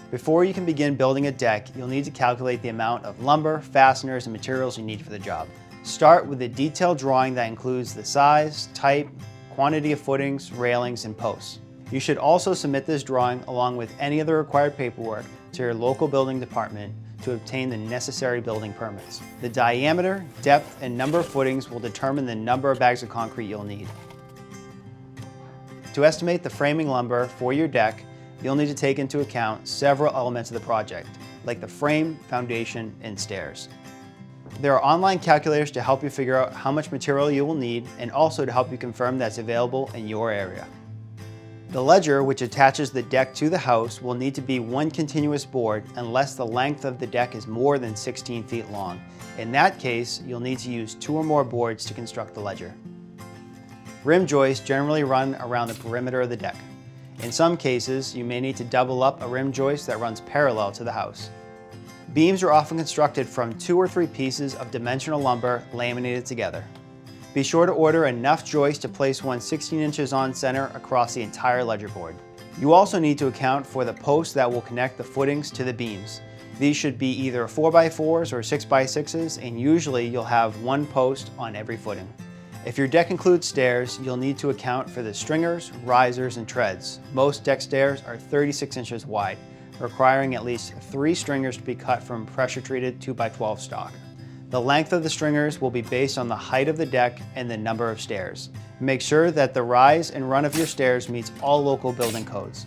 Before you can begin building a deck, you'll need to calculate the amount of lumber, fasteners, and materials you need for the job. Start with a detailed drawing that includes the size, type, quantity of footings, railings, and posts. You should also submit this drawing along with any other required paperwork to your local building department to obtain the necessary building permits. The diameter, depth, and number of footings will determine the number of bags of concrete you'll need. To estimate the framing lumber for your deck, you'll need to take into account several elements of the project, like the frame, foundation, and stairs. There are online calculators to help you figure out how much material you will need and also to help you confirm that's available in your area. The ledger, which attaches the deck to the house, will need to be one continuous board unless the length of the deck is more than 16 feet long. In that case, you'll need to use 2 or more boards to construct the ledger. Rim joists generally run around the perimeter of the deck. In some cases, you may need to double up a rim joist that runs parallel to the house. Beams are often constructed from 2 or 3 pieces of dimensional lumber laminated together. Be sure to order enough joists to place one 16 inches on center across the entire ledger board. You also need to account for the posts that will connect the footings to the beams. These should be either 4x4s or 6x6s, and usually you'll have one post on every footing. If your deck includes stairs, you'll need to account for the stringers, risers, and treads. Most deck stairs are 36 inches wide, requiring at least 3 stringers to be cut from pressure-treated 2x12 stock. The length of the stringers will be based on the height of the deck and the number of stairs. Make sure that the rise and run of your stairs meets all local building codes.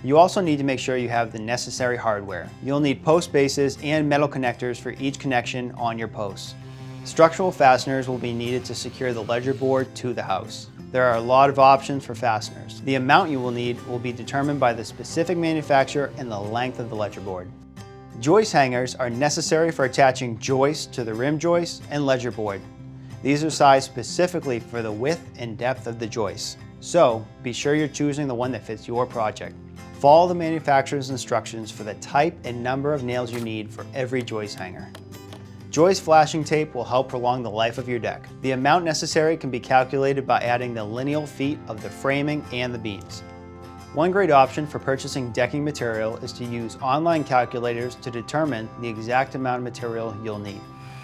You also need to make sure you have the necessary hardware. You'll need post bases and metal connectors for each connection on your posts. Structural fasteners will be needed to secure the ledger board to the house. There are a lot of options for fasteners. The amount you will need will be determined by the specific manufacturer and the length of the ledger board. Joist hangers are necessary for attaching joists to the rim joist and ledger board. These are sized specifically for the width and depth of the joists, so be sure you're choosing the one that fits your project. Follow the manufacturer's instructions for the type and number of nails you need for every joist hanger. Joist flashing tape will help prolong the life of your deck. The amount necessary can be calculated by adding the lineal feet of the framing and the beams. One great option for purchasing decking material is to use online calculators to determine the exact amount of material you'll need.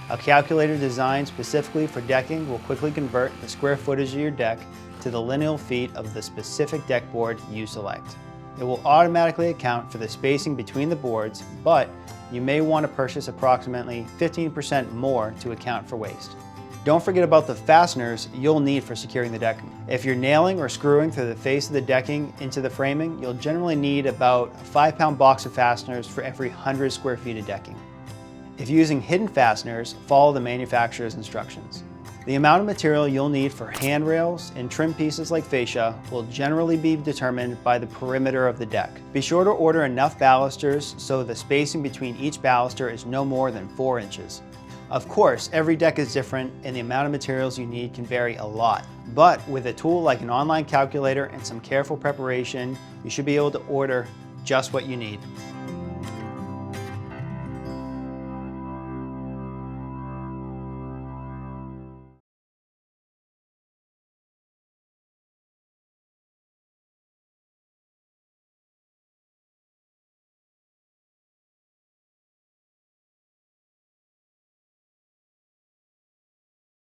A calculator designed specifically for decking will quickly convert the square footage of your deck to the lineal feet of the specific deck board you select. It will automatically account for the spacing between the boards, but you may want to purchase approximately 15% more to account for waste. Don't forget about the fasteners you'll need for securing the decking. If you're nailing or screwing through the face of the decking into the framing, you'll generally need about a 5-pound box of fasteners for every 100 square feet of decking. If you're using hidden fasteners, follow the manufacturer's instructions. The amount of material you'll need for handrails and trim pieces like fascia will generally be determined by the perimeter of the deck. Be sure to order enough balusters so the spacing between each baluster is no more than 4 inches. Of course, every deck is different and the amount of materials you need can vary a lot. But with a tool like an online calculator and some careful preparation, you should be able to order just what you need.